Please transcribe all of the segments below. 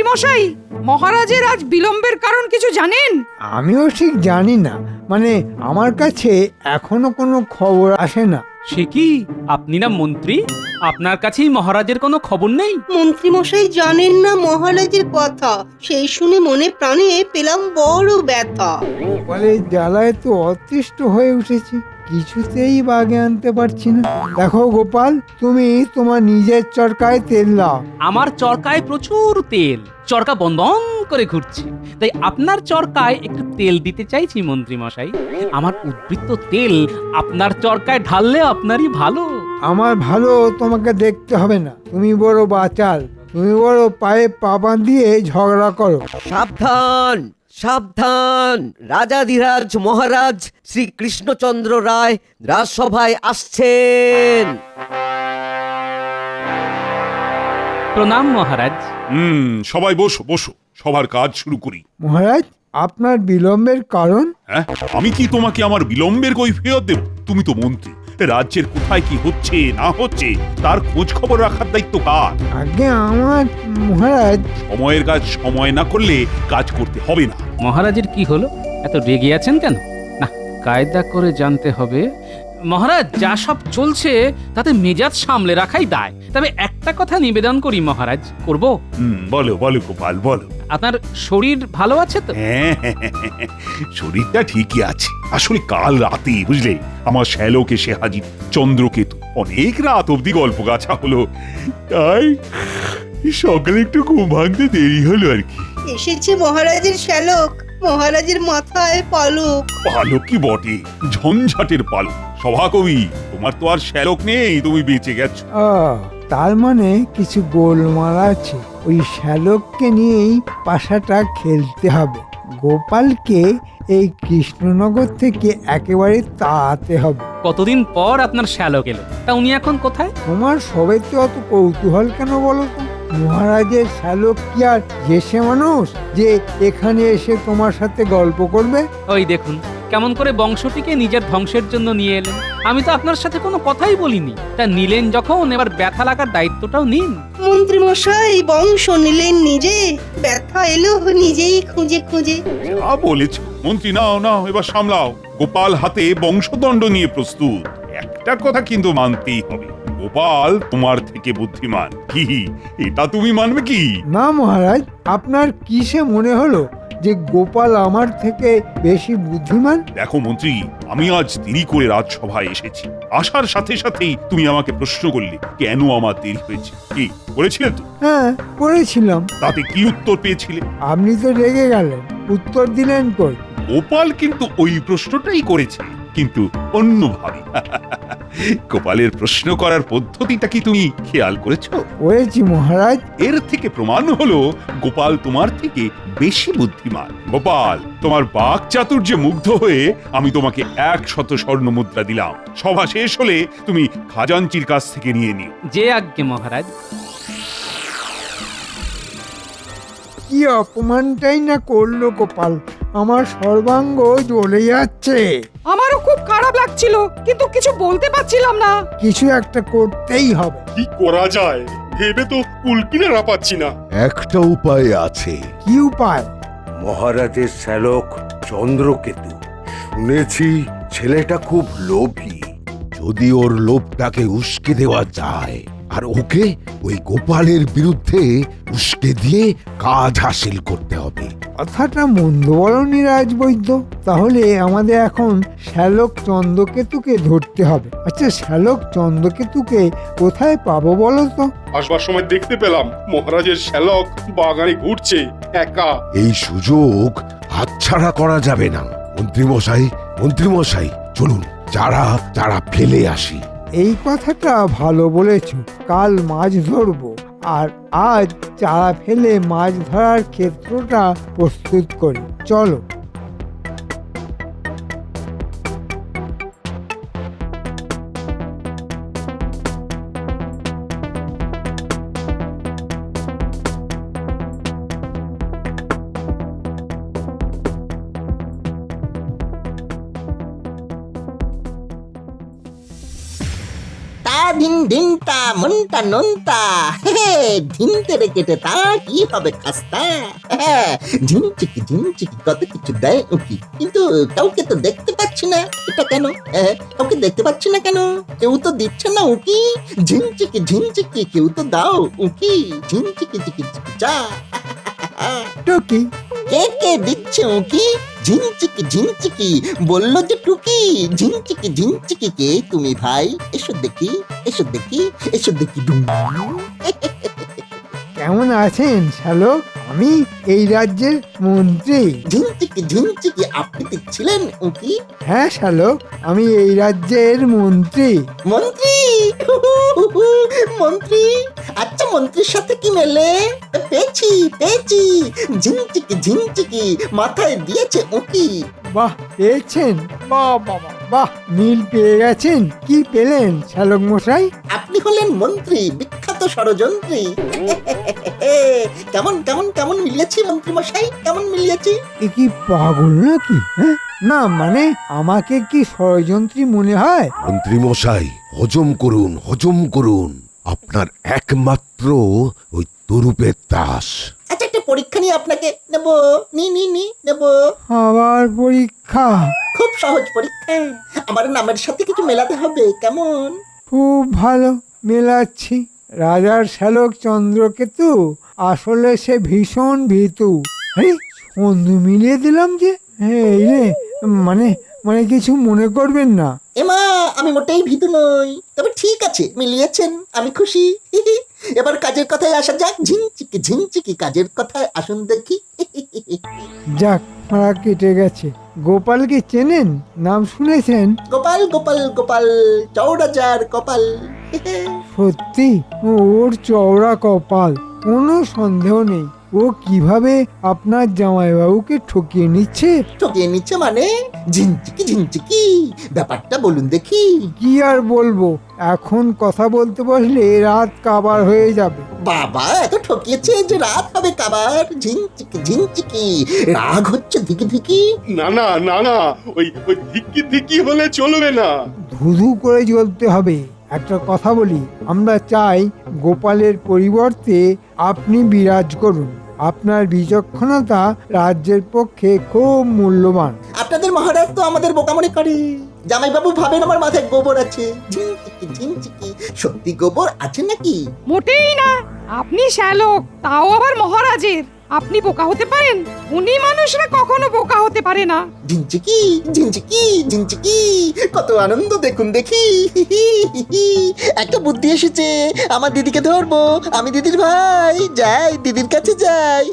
মশাই, মহারাজের আজ বিলম্বের কারণ কিছু জানেন? আমিও ঠিক জানি না, মানে আমার কাছে এখনো কোনো খবর আসে না। সে কি, আপনি না মন্ত্রী? আপনার কাছেই মহারাজের কোনো খবর নেই? মন্ত্রী মশাই জানেন না মহারাজের কথা, সেই শুনে মনে প্রাণে পেলাম বড় ব্যথা। গোপালের জ্বালায় তো অতিষ্ঠ হয়ে উঠেছি, কিছুতেই বাগে আনতে পারছি না। দেখো গোপাল, তুমি তোমার নিজের চরকায় তেল দাও। আমার চরকায় প্রচুর তেল, চরকা বন্ধ করে ঘুরছে, তাই আপনার চরকায় একটু তেল দিতে চাইছি মন্ত্রী মশাই। আমার উদ্বৃত্ত তেল আপনার চরকায় ঢাললে আপনারই ভালো। আমার ভালো তোমাকে দেখতে হবে না, তুমি বড় বাচাল, তুমি বড় পায়ে পা বাঁধিয়ে ঝগড়া করো। সাবধান সাবধান, রাজাধিরাজ মহারাজ শ্রী কৃষ্ণচন্দ্র রায় রাজসভায় আসছেন। প্রণাম মহারাজ। সবাই বসো বসো, সবার কাজ শুরু করি। মহারাজ, আপনার বিলম্বের কারণ? হ্যাঁ, আমি কি তোমাকে আমার বিলম্বের কৈফিয়ত দেব? তুমি তো মন্ত্রী, রাজ্যের কোথায় কি হচ্ছে না হচ্ছে তার খোঁজ খবর রাখার দায়িত্ব কার? আগে আমার মহারাজ। সময়ের কাজ সময় না করলে কাজ করতে হবে না। মহারাজের কি হলো, এত রেগে আছেন কেন? না, কায়দা করে জানতে হবে। মহারাজ, যা সব চলছে তাতে মেজাজ সামলে রাখাই দায়। তবে একটা কথা নিবেদন করি মহারাজ, করব? বলো বলো গোপাল বলো। আপনার শরীর ভালো আছে তো? হ্যাঁ, শরীরটা ঠিকই আছে। আসলে কাল রাতে বুঝলে আমার শ্যালক এসে হাজির, চন্দ্রকেতু। অনেক রাত অব্দি গল্প গাছা হলো, তাই সকালে একটু ঘুম ভাঙতে দেরি হলো আর কি। এসেছে মহারাজের শ্যালক, মহারাজের মাথায় পালক। পালক কি বটে, ঝঞ্ঝাটের পালক। সভাকবি, তোমার তো আর শ্যালক নেই, তুমি বেঁচে গেছো। তার মানে কিছু গোলমাল আছে, ওই শ্যালককে নিয়েই পাশাটা খেলতে হবে। গোপালকে এই কৃষ্ণনগর থেকে একেবারে তাড়াতে হবে। কতদিন পর আপনার শ্যালক এলো, তা উনি এখন কোথায়? তোমার সবাইতে অত কৌতূহল কেন বলো তো? মহারাজের শ্যালক কি আর যেসে মানুষ যে এখানে এসে তোমার সাথে গল্প করবে? ওই দেখুন কেমন করে বংশটিকে নিজের ধ্বংসের জন্য নিয়ে এলেন। আমি তো আপনার সাথে কোনো কথাই বলিনি, তা নিলেন যখন, এবার ব্যথা লাগার দায়িত্বটাও নিন। মন্ত্রী মশাই বংশ নিলেন নিজে, ব্যথা এলো নিজেই খুঁজে খুঁজে। যা বলেছ মন্ত্রী, নাও নাও এবার সামলাও। গোপাল হাতে বংশদণ্ড নিয়ে প্রস্তুত। একটা কথা কিন্তু মানতেই হবে, গোপাল তোমার থেকে বুদ্ধিমান। কি এটা তুমি মানবে কি? না মহারাজ, আপনার কিসে মনে হলো যে গোপাল আমার থেকে বেশি বুদ্ধিমান? দেখো মন্ত্রী, আমি আজ দেরি করে রাজসভায় এসেছি। আসার সাথে সাথেই তুমি আমাকে প্রশ্ন করলে কেন আমার দেরি হয়েছে। কি বলেছিলে তো? হ্যাঁ, করেছিলাম। তাতে কি উত্তর পেয়েছিলে? আপনি তো রেগে গেলেন, উত্তর দিলেন কই? গোপাল কিন্তু ওই প্রশ্নটাই করেছে, কিন্তু অন্যভাবে। গোপালের প্রশ্ন করার পদ্ধতিটা কি তুমি খেয়াল করেছো? করেছি মহারাজ। এর থেকে প্রমাণ হলো গোপাল তোমার থেকে বেশি বুদ্ধিমান। গোপাল, তোমার বাক চাতুর্যে মুগ্ধ হয়ে আমি তোমাকে 100 স্বর্ণ মুদ্রা দিলাম। সভা শেষ হলে তুমি খাজাঞ্চির কাছ থেকে নিয়ে নিও। যে আজ্ঞে মহারাজ। কি অপমানটাই না করলো গোপাল, আমার সর্বাঙ্গ জ্বলে যাচ্ছে। আমারও খুব খারাপ লাগছিল, কিন্তু কিছু বলতে পারছিলাম না। কিছু একটা করতেই হবে। কি করা যায় ভেবে তো কুলকিনারা পাচ্ছি না। একটা উপায় আছে। কি উপায়? মহারাজের শ্যালক চন্দ্রকেতু, শুনেছি ছেলেটা খুব লোভী। যদি ওর লোভটাকে উস্কে দেওয়া যায় আর ওকে ওই গোপালের বিরুদ্ধে উস্কে দিয়ে কাজ হাসিল করতে হবে। কথাটা মন্দ বলনি রাজবৈদ্য। তাহলে আমাদের এখন শ্যালক চন্দ্রকেতুকে ধরতে হবে। আচ্ছা, শ্যালক চন্দ্রকেতুকে কোথায় পাবো বলো তো? আসবার সময় দেখতে পেলাম মহারাজের শ্যালক বাগানে ঘুরছে একা। এই সুযোগ হাতছাড়া করা যাবে না। মন্ত্রীমশাই, মন্ত্রীমশাই, চলুন যারা ফেলে আসি। এই কথাটা ভালো বলেছ। কাল মাছ ধরবো, আর আজ চারা ফেলে মাছ ধরার ক্ষেত্রটা প্রস্তুত করি। চলো। তা দিন দিনটা মনটা নন্তা ধিনতে রে কেটে তা কি হবে খাস্তা ঝিনচিকি কত কিছু দেয় উকি, কিন্তু কাউকে তো দেখতে পাচ্ছি না। এটা কেন? কাউকে দেখতে পাচ্ছি না কেন? কেউ তো দিচ্ছে না উকি। ঝিনচিকি কেউ তো দাও উকি। ঝিনচিকি চিকি চিকি চা। টুকি, কে কে দিচ্ছে উকি? ঝিনচিকি বললো যে টুকি। ঝিনচিকি কে তুমি ভাই? এসো দেখি ডুম। কেমন আছেন শ্যালক? আমি এই রাজ্যের মন্ত্রী। ঝিনচিকি আপনি দিচ্ছিলেন উকি? হ্যাঁ শ্যালক, আমি এই রাজ্যের মন্ত্রী। মন্ত্রী মন্ত্রী, আচ্ছা মন্ত্রীর সাথে কি মেলে? পেয়েছি ঝিনচিকি মাথায় দিয়েছে উকি। বাহ, পেয়েছেন? বাহ বাবা বাহ, মিল পেয়ে গেছেন। কি পেলেন শ্যালক মশাই? আপনি হলেন মন্ত্রী, বিখ্যাত ষড়যন্ত্রী। কেমন কেমন কেমন মিলিয়েছি মন্ত্রী মশাই, কেমন মিলিয়েছি? এ কি পাগল নাকি? হ্যাঁ, না মানে আমাকে কি ষড়যন্ত্রী মনে হয়? মন্ত্রী মশাই, হজম করুন। আপনার একমাত্র ওই তরুপের তাস। আচ্ছা একটা পরীক্ষা নিয়ে আপনাকে নেব, নেব। আবার পরীক্ষা? খুব সহজ পরীক্ষা, আমার নামের সাথে কিছু মেলাতে হবে, কেমন? খুব ভালো, মেলাচ্ছি। রাজার শ্যালক চন্দ্রকেতু আসলে সে ভীষণ ভীতু। আরে বন্ধু মিলিয়ে দিলাম যে। এই রে, মানে মানে কিছু মনে করবেন না। এমা আমি মোটেই ভীতু নই, তবে ঠিক আছে মিলিয়েছেন, আমি খুশি। এবার কাজের কথায় আসা যাক। ঝিনচিকি কাজের কথায় আসুন দেখি। যাক, মারা কেটে গেছে। গোপালকে চেনেন? নাম শুনেছেন? গোপাল চৌরাজার কপাল। সত্যি ওর চওড়া কপাল, কোনো সন্দেহ নেই। ও কিভাবে আপনার জামাইবাবুকে ঠকিয়ে নিচ্ছে মানে ঝিনচিকি ব্যাপারটা বলুন দেখি। কি আর বলবো, এখন কথা বলতে বসলে রাত কাবার হয়ে যাবে। বাবা এত ঠকিয়েছে যে রাত হবে কাবার। ঝিনচিকি রাগ হচ্ছে ধিকি। না ওই ধিকি হলে চলবে না। ধুধু করে জ্বলতে হবে। একটা কথা বলি, আমরা চাই গোপালের পরিবর্তে আপনি বিরাজ করুন। আপনার বিচক্ষণতা রাজ্যের পক্ষে খুব মূল্যবান। আপনাদের মহারাজ তো আমাদের বোকা মনে করে। জামাইবাবু ভাবেন আমার মাথায় গোবর আছে। ঝিনচিকি সত্যি গোবর আছে নাকি? মোটেই না। আপনি শ্যালক, তাও আবার মহারাজের। আপনি বোকা হতে পারেন? উনি মানুষরা কখনো বোকা হতে পারে না। ঝিনচিকি কত আনন্দ দেখুন দেখি। একটা বুদ্ধি এসেছে, আমার দিদিকে ধরবো। আমি দিদির ভাই, যাই দিদির কাছে যাই।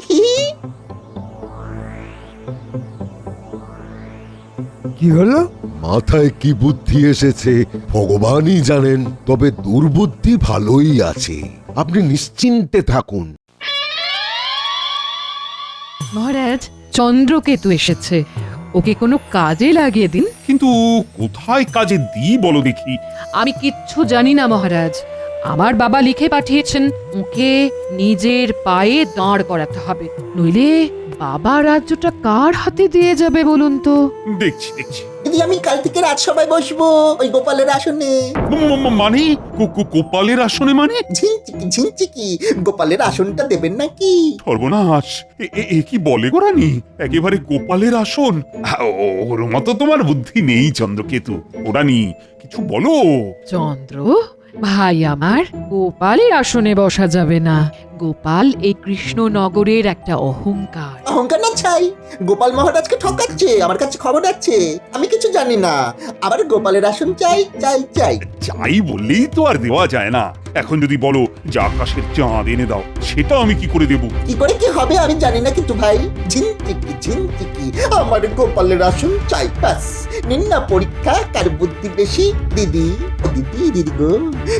কি হলো? মাথায় কি বুদ্ধি এসেছে ভগবানই জানেন, তবে দুর্বুদ্ধি ভালোই আছে। আপনি নিশ্চিন্তে থাকুন। মহারাজ, চন্দ্রকেতু এসেছে, ওকে কোনো কাজে লাগিয়ে দিন। কিন্তু কোথায় কাজে দিই বলো দেখি? আমি কিচ্ছু জানি না মহারাজ। আমার বাবা লিখে পাঠিয়েছেন ওকে নিজের পায়ে দাঁড় করাতে হবে, নইলে বাবা রাজ্যটা কার হাতে দিয়ে যাবে বলুন তো? দেখছি দিদি আমি কাল থেকে রাজসভায় বসবো ওই গোপালের আসনে। মানে গোপালের আসনে? মানে ঝিনচিকি গোপালের আসনটা দেবেন নাকি? সর্বনাশ, এ কি বলে গো রানী? একেবারে গোপালের আসন? ওর মতো তোমার বুদ্ধি নেই চন্দ্রকেতু। ও রানী, কিছু বলো। চন্দ্র ভাই আমার, গোপালের আসনে বসা যাবে না। গোপাল এই কৃষ্ণনগরের একটা অহংকার। অহংকার না ছাই, গোপাল মহারাজকে ঠকাচ্ছে, আমার কাছে খবর আছে। আমি কিছু জানি না, আবার গোপালের আসন চাই। চাই বললেই তো আর দেওয়া যায় না। এখন যদি বলো যে আকাশের চাঁদ এনে দাও, সেটা আমি কি করে দেব? কি করে কি হবে আমি জানি না, কিন্তু ভাই ঝিনচিকি আমার গোপালের আসন চাই। ব্যাস, নিন না পরীক্ষা, কার বুদ্ধি বেশি। দিদি গো,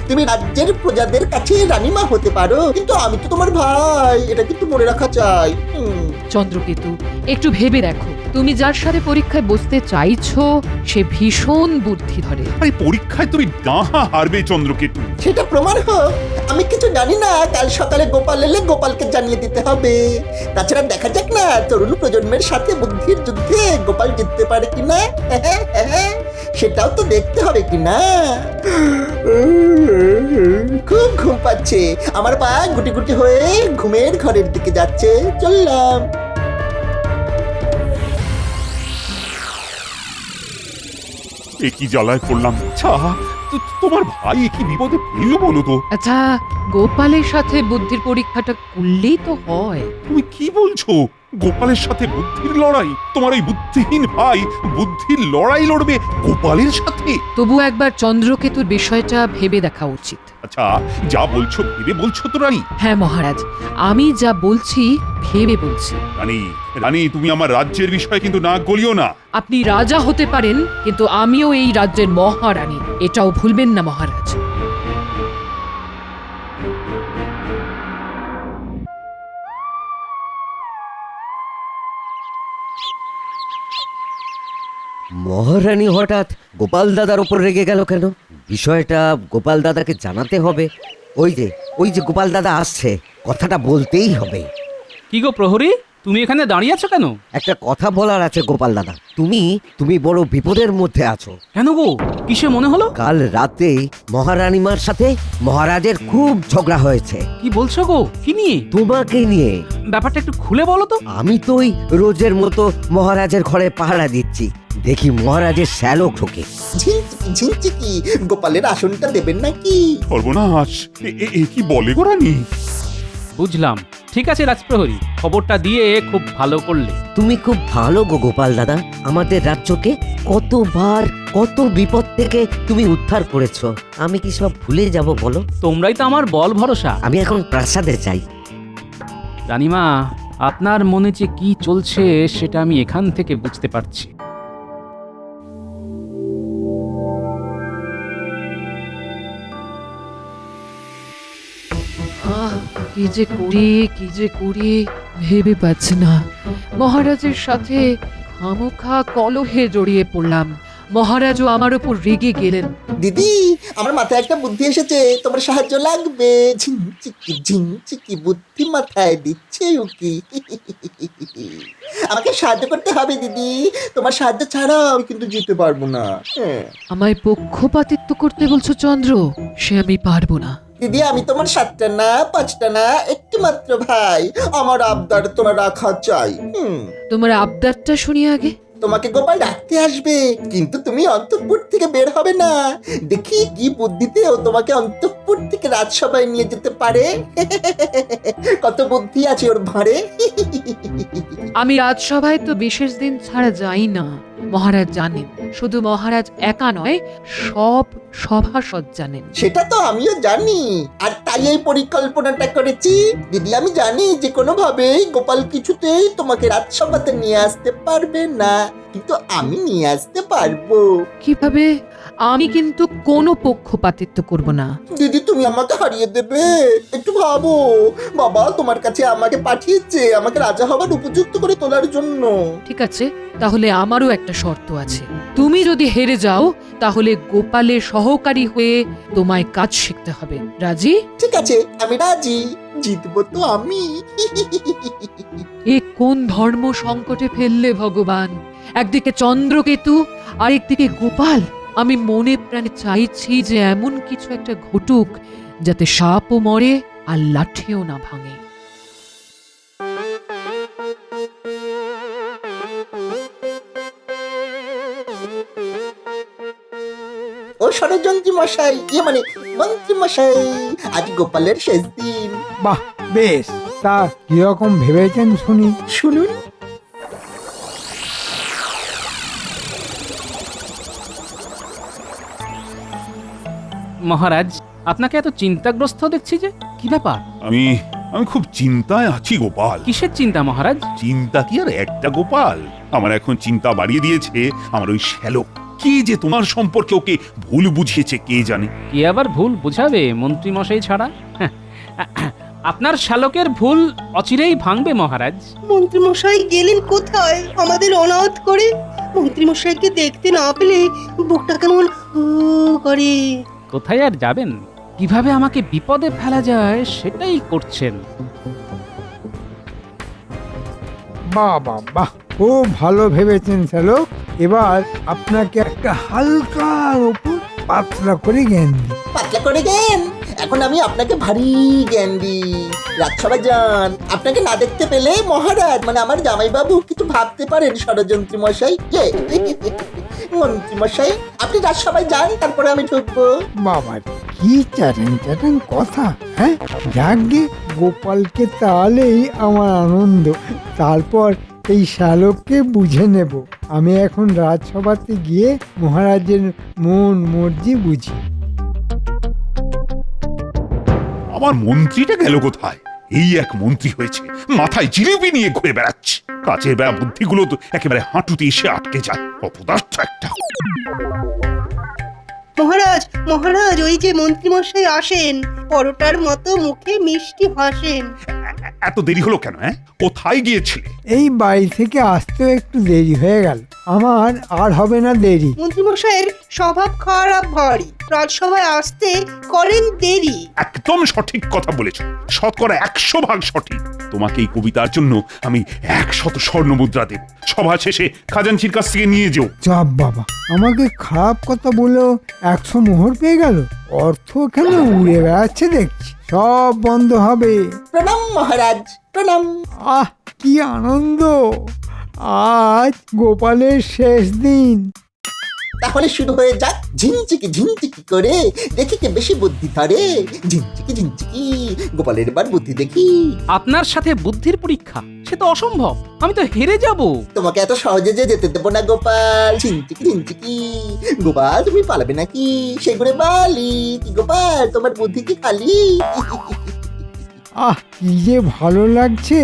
তুমি রাজ্যের প্রজাদের কাছে রানীমা হতে পারো, কিন্তু আমি তো তোমার ভাই, এটা কিন্তু মনে রাখা চাই। চন্দ্রকেতু, একটু ভেবে দেখো, তুমি যার সাথে পরীক্ষায় বসতে চাইছো সে ভীষণ বুদ্ধি ধরে। আরে পরীক্ষায় তুমি ডাহা হারবে চন্দ্রকেতু। সেটা প্রমাণ হোক। আমি কিছু জানি না, কাল সকালে গোপাল এলে গোপালকে জানিয়ে দিতে হবে। তাছাড়া দেখা যাক না তরুণ প্রজন্মের সাথে বুদ্ধির যুদ্ধে গোপাল জিততে পারে কিনা। সেটাও তো দেখতে হবে কি না। খুব ঘুম পাচ্ছে, আমার পা গুটি গুটি হয়ে ঘুমের ঘরের দিকে যাচ্ছে। চললাম। এ কি জ্বালায় পড়লাম। আচ্ছা, তোমার ভাই কি বিপদে পড়ল বলো তো? আচ্ছা, গোপালের সাথে বুদ্ধির পরীক্ষাটা করলেই তো হয়। তুমি কি বলছো? গোপালের সাথে বুদ্ধির লড়াই? তোমার ওই বুদ্ধিহীন ভাই বুদ্ধির লড়াই লড়বে গোপালের সাথে? তবু একবার চন্দ্রকেতুর বিষয়টা ভেবে দেখা উচিত। আচ্ছা, যা বলছো ভেবে বলছো তো রানী? হ্যাঁ মহারাজ, আমি যা বলছি ভেবে বলছি। রানী, রানী, তুমি আমার রাজ্যের বিষয়ে কিন্তু নাক গলিও না। আপনি রাজা হতে পারেন, কিন্তু আমিও এই রাজ্যের মহারানী, এটাও ভুলবেন না মহারাজ। মহারানী হঠাৎ গোপাল দাদার ওপর রেগে গেল কেন? বিষয়টা গোপাল দাদাকে জানাতে হবে। ওই যে গোপাল দাদা আসছে, কথাটা বলতেই হবে। কি গো প্রহরী, তুমি এখানে দাঁড়িয়ে আছো কেন? একটা কথা বলার আছে গোপাল দাদা। তুমি বড় বিপদের মধ্যে আছো। কেন গো, কিসে মনে হলো? কাল রাতে মহারানীমার সাথে মহারাজের খুব ঝগড়া হয়েছে। কি বলছো গো, কি নিয়ে? তোমাকে নিয়ে। ব্যাপারটা একটু খুলে বলো তো। আমি তো ওই রোজের মতো মহারাজের ঘরে পাহারা দিচ্ছি, দেখি মহারাজের শ্যালক ঢোকে। ঝিনচিকি ঝিনচিকি, গোপালের আসনটা দেবেন নাকি? সর্বনাশ, এ কি বলে গো রানী? বুঝলাম, ঠিক আছে রাজপ্রহরী, খবরটা দিয়ে খুব ভালো করলে। তুমি খুব ভালো গো গোপাল দাদা, আমাদের রাজ্যকে কতবার কত বিপদ থেকে তুমি উদ্ধার করেছো। আমি কি সব ভুলে যাব বলো? তোমরাই তো আমার বল ভরসা। আমি এখন প্রাসাদে যাই। রানীমা, আপনার মনে যে কি চলছে সেটা আমি এখান থেকে বুঝতে পারছি। কি যে করি ভেবে পাচ্ছি না। মহারাজের সাথে খামোখা কলহে জড়িয়ে পড়লাম, মহারাজও আমার উপর রেগে গেলেন। দিদি, আমার মাথায় একটা বুদ্ধি এসেছে, তোমার সাহায্য লাগবে। ঝিনচিকি ঝিনচিকি, বুদ্ধি মাথায় দিচ্ছে উকি। আমাকে সাহায্য করতে হবে দিদি, তোমার সাহায্য ছাড়া আমি কিন্তু জিততে পারবো না। আমায় পক্ষপাতিত্ব করতে বলছো চন্দ্র? সে আমি পারবো না। দিদি, আমি তোমার 7টা না 5টা না, একটি মাত্র ভাই। আমার আবদার তোমার রাখা চাই। তোমার আবদারটা শুনি আগে। তোমাকে গোপাল ডাকতে আসবে, কিন্তু তুমি অন্তঃপুর থেকে বের হবে না। দেখি কি বুদ্ধিতে ও তোমাকে অন্তঃপুর থেকে রাজসভায় নিয়ে যেতে পারে। কত বুদ্ধি আছে ওর ভাঁড়ে। আমি রাজসভায় তো বিশেষ দিন ছাড়া যাই না, মহারাজ জানেন। শুধু মহারাজ একা নয়, সব সভাসদ জানেন। সেটা তো আমিও জানি, আর তাই এই পরিকল্পনাটা করেছি। দিদি, আমি জানি যে কোনোভাবেই গোপাল কিছুতেই তোমাকে রাজসভাতে নিয়ে আসতে পারবে না, কিন্তু আমি নিয়ে আসতে পারবো। কিভাবে? আমি কিন্তু কোনো পক্ষপাতিত্ব করব না। দিদি, তুমি আমাকে হারিয়ে দেবে? একটু ভাবো, বাবা তোমার কাছে আমাকে পাঠিয়েছে আমাকে রাজা হবার উপযুক্ত করে তোলার জন্য। ঠিক আছে, তাহলে আমারও একটা শর্ত আছে। তুমি যদি হেরে যাও, তাহলে গোপালের সহকারী হয়ে তোমায় কাজ শিখতে হবে। রাজি? ঠিক আছে, আমি রাজি। জিতবো তো আমি। এ কোন ধর্ম সংকটে ফেললে ভগবান! একদিকে চন্দ্রকেতু, আরেকদিকে গোপাল। আমি মনে প্রাণে চাইছি যে এমন কিছু একটা ঘটুক যাতে সাপও মরে আর লাঠিও না ভাঙে। ও ষড়যন্ত্রী মশাই, মানে মন্ত্রী মশাই, আজ গোপালের শেষ দিন। বাহ, বেশ। তা কিরকম ভেবেছেন শুনি? শুনুন। মহারাজ, আপনাকে এত চিন্তাগ্রস্ত দেখছি যে, কি ব্যাপার? আমি খুব চিন্তায় আছি গোপাল। কিসের চিন্তা মহারাজ? চিন্তা কি আর একটা গোপাল, আমার এখন চিন্তা বাড়িয়ে দিয়েছে আমার ওই শ্যালক। কি যে তোমার সম্পর্কে ওকে ভুল বুঝিয়েছে কে জানে। কে আবার ভুল বুঝাবে মন্ত্রী মশাই ছাড়া? আপনার শ্যালকের ভুল অচিরেই ভাঙবে মহারাজ। মন্ত্রী মশাই গেলেন কোথায় আমাদের অনাথ করে? মন্ত্রী মশাইকে দেখতে না পেলে বুকটা কেমন করে। কোথায় আর যাবেন? কিভাবে আমাকে বিপদে ফেলা যায় সেটাই করছেন। বাহ বাহ বাহ, খুব ভালো ভেবেছেন শ্যালক। এবার আপনাকে একটা হালকার ওপর পাতলা করে জ্ঞান দিই। পাতলা করে জ্ঞান? এখন আমি আপনাকে ভারী জ্ঞান দিই। রাজসভা যান, আপনাকে না দেখতে পেলে মহারাজ মানে আমার জামাইবাবু কিছু ভাবতে পারেন ষড়যন্ত্রী মশাই। মন্ত্রী মশাই, আপনি রাজসভায় যান, তারপরে আমি ঢুকবো। বাবা কি চ্যাটাং চ্যাটাং কথা, হ্যাঁ? যাকগে, গোপালকে তাহলেই আমার আনন্দ। তারপর এই শ্যালককে বুঝে নেব। আমি এখন রাজসভাতে গিয়ে মহারাজের মন মর্জি বুঝি। আমার মন্ত্রীটা গেল কোথায়? এই এক মন্ত্রী হয়েছে, মাথায় জিলিপি নিয়ে ঘুরে বেড়াচ্ছে। কাজের বেড়া বুদ্ধিগুলো তো একেবারে হাঁটুতে এসে আটকে যায়। অপদার্থ একটা। মহারাজ মহারাজ, ওই যে মন্ত্রী মশাই আসেন, পরোটার মতো মুখে মিষ্টি হাসেন। এত দেরি হলো কেন? কোথায় গিয়েছিলে? এই বাড়ি থেকে আসতেও একটু দেরি হয়ে গেল। আমার আর হবে না দেরি। মন্ত্রী মশাইয়ের স্বভাব খারাপ ভারী, রাজসভায় আসতে করেন দেরি। একদম সঠিক কথা বলেছ, 100% সঠিক। তোমাকে এই কবিতার জন্য আমি 100 স্বর্ণ মুদ্রা দেব। সভা শেষে খাজাঞ্চির কাছ থেকে নিয়ে যেও। চাপ বাবা, আমাকে খারাপ কথা বলেও 100 মোহর পেয়ে গেল। অর্থ এখানে উড়ে বেড়াচ্ছে দেখছি, সব বন্ধ হবে। প্রণাম মহারাজ, প্রণাম। আহ কি আনন্দ! আজ গোপালের শেষ দিন। তাহলে শুরু হয়ে যাক ঝিনচিকি ঝিনচিকি করে, দেখি কে বেশি বুদ্ধি ধরে। ঝিনচিকি ঝিনচিকি, গোপালের এবার বুদ্ধি দেখি। আপনার সাথে বুদ্ধির পরীক্ষা, সে তো অসম্ভব। আমি তো হেরে যাব। তোমাকে এত সহজে যে যেতে দেবো না গোপাল। ঝিনচিকি ঝিনচিকি, গোপাল তুমি পালাবে নাকি? সেগুলো বালি কি গোপাল, তোমার বুদ্ধি কি খালি? আহ কি যে ভালো লাগছে,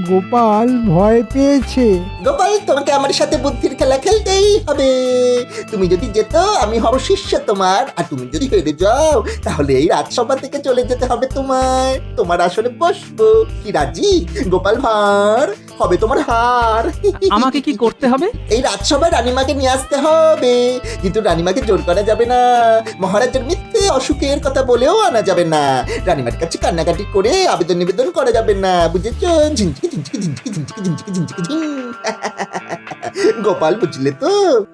গোপাল ভয় পেয়েছে। গোপাল, তোমাকে আমার সাথে বুদ্ধির খেলা খেলতেই হবে। তুমি যদি যেত আমি হব শিষ্য তোমার, আর তুমি যদি হেরে যাও তাহলে এই রাজসভা থেকে চলে যেতে হবে তোমায়। তোমার আসলে বসবো কি রাজি? গোপাল ভাঁড় হবে তোমার হার। আমাকে কি করতে হবে? এই রাজসভায় রানীমাকে নিয়ে আসতে হবে, কিন্তু রানীমাকে জোর করা যাবে না। মহারাজের মিথ্যে অসুখের কথা বলেও আনা যাবে না। রানীমার কাছে কান্নাকাটি করে আবেদন নিবেদন করা যাবে না, বুঝেছো? ঝিনঝিকি ঝিনঝিকি ঝিনঝিকি ঝিনঝিকি ঝিনঝিকি ঝিনঝিকি ঝিন। গোপাল বুঝলে তো?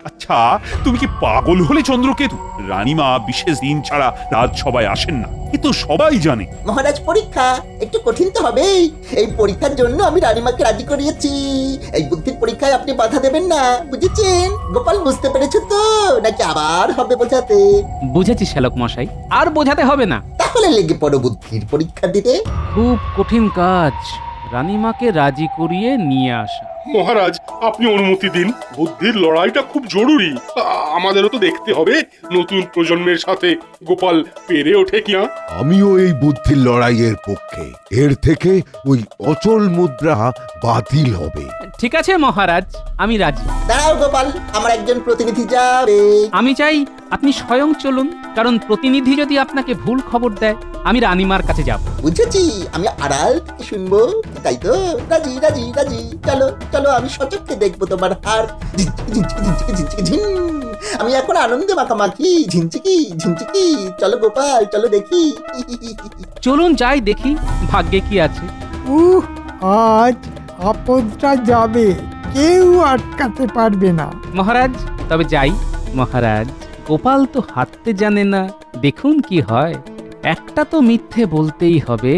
আচ্ছা, তুমি কি পাগল হলে চন্দ্রকেতু? রানীমা বিশেষ দিন ছাড়া রাজসভায় আসেন না, এ তো সবাই জানে। মহারাজ, পরীক্ষা একটু কঠিন তো হবেই। এই পরীক্ষার জন্য আমি রানীমাকে রাজি করিয়েছি। এই বুদ্ধির পরীক্ষায় আপনি বাধা দেবেন না, বুঝেছেন? গোপাল বুঝতে পেরেছো তো, নাকি আবার হবে বোঝাতে? বুঝেছি শ্যালক মশাই, আর বোঝাতে হবে না। তাহলে লেগে পড়ো বুদ্ধির পরীক্ষা দিতে। খুব কঠিন কাজ রানীমাকে রাজি করিয়ে নিয়ে আসা। মহারাজ, আপনি অনুমতি দিন। বুদ্ধির লড়াইটা খুব জরুরি। আমাদেরও তো দেখতে হবে নতুন প্রজন্মের সাথে গোপাল পেরে ওঠে কিনা। আমিও এই বুদ্ধির লড়াইয়ের পক্ষে। এর থেকে ওই অচল মুদ্রা বাতিল হবে। ঠিক আছে মহারাজ, আমি রাজি। দাঁড়াও গোপাল, আমার একজন প্রতিনিধি যাবে। আমি চাই আপনি স্বয়ং চলুন, কারণ প্রতিনিধি যদি আপনাকে ভুল খবর দেয় আমি রানীমার কাছে যাব। বুঝেছি, আমি আড়াল থেকে শুনবো, তাই তো? রাজি রাজি রাজি, চলো চলো, আমি সচক্ষে দেখবো তোমার হার। ঝিনচিকি ঝিনচিকি ঝিনচিকি ঝিনচিকি ঝিন। আমি এখন আনন্দে মাখামাখি। ঝিনচিকি ঝিনচিকি, চলো গোপাল, চলো দেখি। চলুন যাই দেখি ভাগ্যে কি আছে। আজ আপদটা যাবে, কেউ আটকাতে পারবে না। মহারাজ তবে যাই। মহারাজ, গোপাল তো হাঁটতে জানে না, দেখুন কি হয়। একটা তো মিথ্যে বলতেই হবে।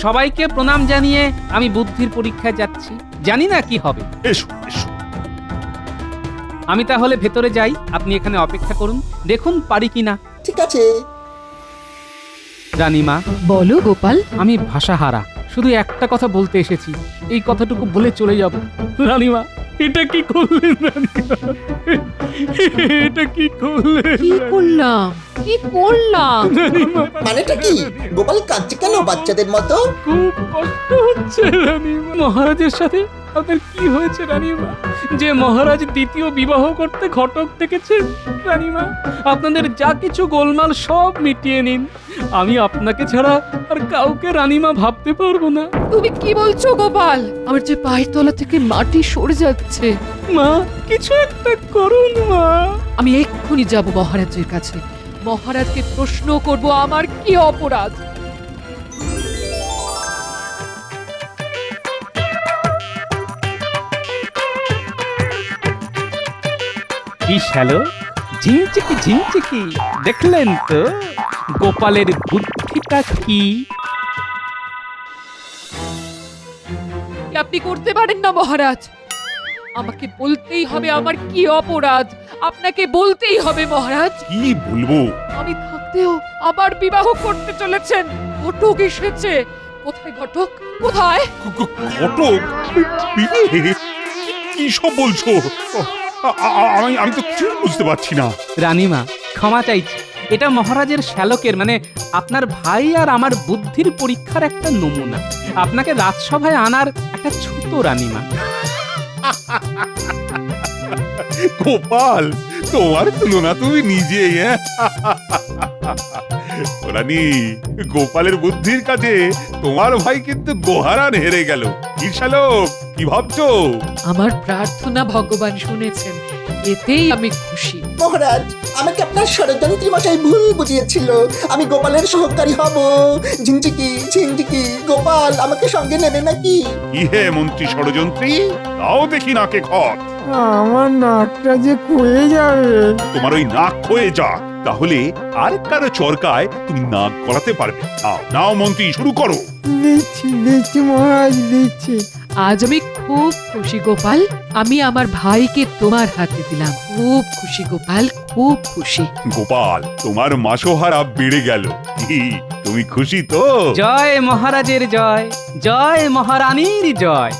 সবাইকে প্রণাম জানিয়ে আমি বুদ্ধির পরীক্ষায় যাচ্ছি, জানি না কি হবে। এসো এসো। আমি তাহলে ভেতরে যাই, আপনি এখানে অপেক্ষা করুন, দেখুন পারি কিনা। ঠিক আছে। রানীমা, বলো গোপাল। আমি ভাষাহারা, শুধু একটা কথা বলতে এসেছি, এই কথাটুকু বলে চলে যাব। রানীমা, এটা কি করলেন রানীমা? এটা কি করলেন? কি করলাম, কি করলাম? রানীমা, মানেটা কি? গোপাল কাঁদছে কেন বাচ্চাদের মতো? খুব কষ্ট হচ্ছে রানীমা। মহারাজের সাথে আপনার কি হয়েছে রানীমা? যে মহারাজ দ্বিতীয় বিবাহ করতে ঘটক ডেকেছেন। রানীমা, আপনাদের যা কিছু গোলমাল সব মিটিয়ে নিন, আমি আপনাকে ছাড়া আর কাউকে রানীমা ভাবতে পারবো না। তুমি কি বলছো গোপাল? আমার যে পায়ের তলা থেকে মাটি সরে যাচ্ছে। মা, কিছু একটা করুন মা। আমি এক্ষুনি যাব মহারাজের কাছে, মহারাজকে প্রশ্ন করব আমার কি অপরাধ। কি শ্যালো, ঝিমচিকি ঝিমচিকি, দেখলেন তো গোপালের বুদ্ধিটা কি? আপনি করতে পারেন না মহারাজ। আমাকে বলতেই হবে আমার কি অপরাধ, আপনাকে বলতেই হবে মহারাজ। কি বলবো? আমি থাকতেও আবার বিবাহ করতে চলেছেন। ঘটক এসেছে। কোথায় ঘটক, কোথায়? ঘটক বিয়ে? কি সব বলছো? আমি তো কিছু বুঝতে পারছি না। রানীমা ক্ষমা চাইছি, এটা মহারাজের শ্যালকের মানে আপনার ভাই আর আমার বুদ্ধির পরীক্ষার একটা নমুনা। আপনাকে রাজসভায় আনার একটা ছুতো রানীমা। গোপাল, তোমার তুলনা তুমি নিজেই। রানী, গোপালের বুদ্ধির কাছে তোমার ভাই কিন্তু গোহারান হেরে গেল। কি শ্যালক, কি ভাবছো? আমার প্রার্থনা ভগবান শুনেছেন, এতেই আমি খুশি। মহারাজ, আমাকে আপনার ষড়যন্ত্রী মশাই ভুল বুঝিয়েছিল। আমি গোপালের সহকারী হব। ঝিনঝিকি ঝিনঝিকি, গোপাল আমাকে সঙ্গে নেবে নাকি? কি হে মন্ত্রী ষড়যন্ত্রী, তাও দেখি নাকে খত। আমার নাকটা যে ক্ষয়ে যাবে। তোমার ওই নাক ক্ষয়ে যাক, তাহলে আর কারো চরকায় তুমি নাক গলাতে পারবে। নাও নাও মন্ত্রী, শুরু করো। দিচ্ছি মহারাজ, দিচ্ছি। আজ আমি খুব খুশি গোপাল, আমি আমার ভাইকে তোমার হাতে দিলাম। খুব খুশি গোপাল, খুব খুশি। গোপাল, তোমার মাসোহারা বেড়ে গেল। কি, তুমি খুশি তো? জয় মহারাজের জয়, জয় মহারানীর জয়।